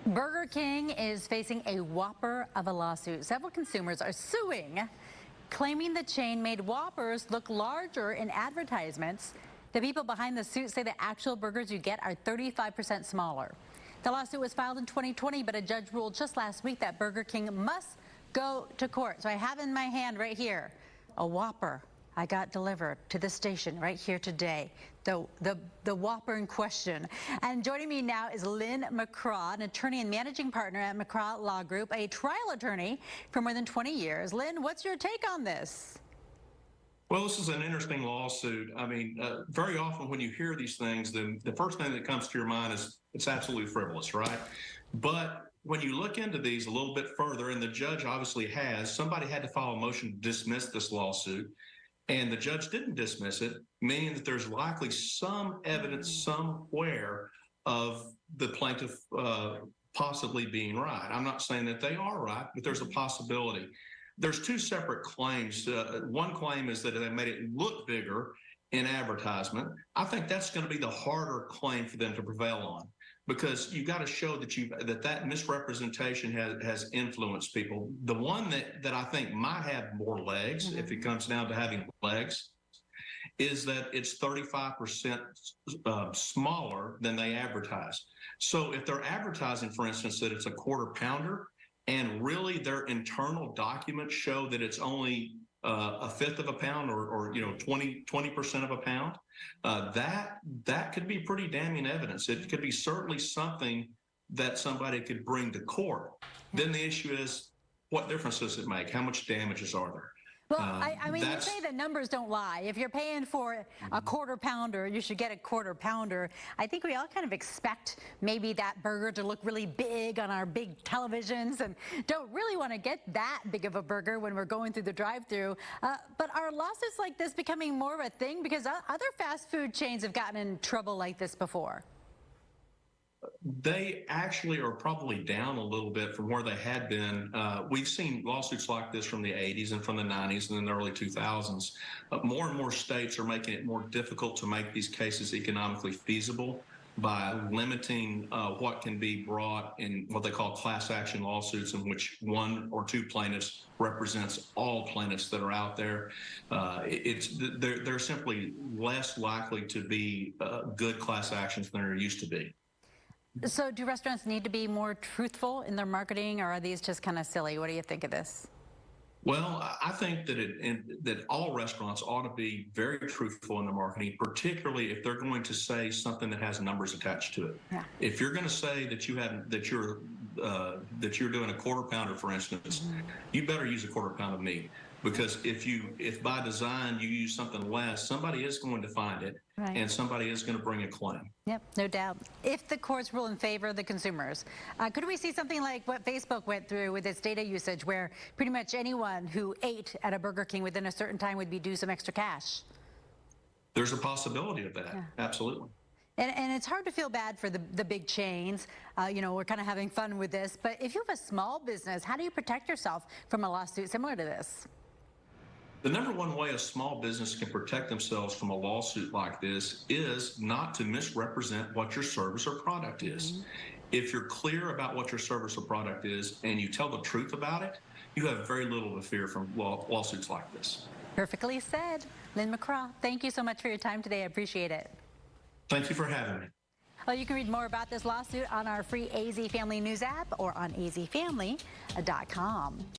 Burger King is facing a whopper of a lawsuit. Several consumers are suing, claiming the chain made Whoppers look larger in advertisements. The people behind the suit say the actual burgers you get are 35% smaller. The lawsuit was filed in 2020, but a judge ruled just last week that Burger King must go to court. So I have in my hand right here a Whopper I got delivered to the station right here today, the Whopper in question. And joining me now is Lin McCraw, an attorney and managing partner at mccrawlawgroup, a trial attorney for more than 20 years. Lin, what's your take on this? Well, this is an interesting lawsuit. I mean, very often when you hear these things, the first thing that comes to your mind is it's absolutely frivolous, right? But when you look into these a little bit further, and the judge obviously has, somebody had to file a motion to dismiss this lawsuit, and the judge didn't dismiss it, meaning that there's likely some evidence somewhere of the plaintiff possibly being right. I'm not saying that they are right, but there's a possibility. There's two separate claims. One claim is that they made it look bigger in advertisement. I think that's going to be the harder claim for them to prevail on, because you got to show that that misrepresentation has influenced people. The one that I think might have more legs, if it comes down to having legs, is that it's 35% smaller than they advertise. So if they're advertising, for instance, that it's a quarter pounder, and really their internal documents show that it's only a fifth of a pound, or 20% of a pound, that could be pretty damning evidence. It could be certainly something that somebody could bring to court. Then the issue is, what difference does it make? How much damages are there? Well, I mean, you say that numbers don't lie. If you're paying for a quarter pounder, you should get a quarter pounder. I think we all kind of expect maybe that burger to look really big on our big televisions, and don't really want to get that big of a burger when we're going through the drive-thru. But are lawsuits like this becoming more of a thing? Because other fast food chains have gotten in trouble like this before. They actually are probably down a little bit from where they had been. We've seen lawsuits like this from the 80s and from the 90s and in the early 2000s. More and more states are making it more difficult to make these cases economically feasible by limiting what can be brought in what they call class action lawsuits, in which one or two plaintiffs represents all plaintiffs that are out there. They're simply less likely to be good class actions than there used to be. So do restaurants need to be more truthful in their marketing, or are these just kind of silly? What do you think of this? Well, I think that all restaurants ought to be very truthful in their marketing, particularly if they're going to say something that has numbers attached to it. Yeah. If you're going to say that you're doing a quarter pounder, for instance, you better use a quarter pound of meat. Because if by design you use something less, somebody is going to find it, right, and somebody is going to bring a claim. Yep, no doubt. If the courts rule in favor of the consumers, could we see something like what Facebook went through with its data usage, where pretty much anyone who ate at a Burger King within a certain time would be due some extra cash? There's a possibility of that, yeah. Absolutely. And it's hard to feel bad for the big chains. We're kind of having fun with this, but if you have a small business, how do you protect yourself from a lawsuit similar to this? The number one way a small business can protect themselves from a lawsuit like this is not to misrepresent what your service or product is. If you're clear about what your service or product is and you tell the truth about it, you have very little to fear from lawsuits like this. Perfectly said. Lin McCraw, thank you so much for your time today. I appreciate it. Thank you for having me. Well, you can read more about this lawsuit on our free AZ Family News app or on azfamily.com.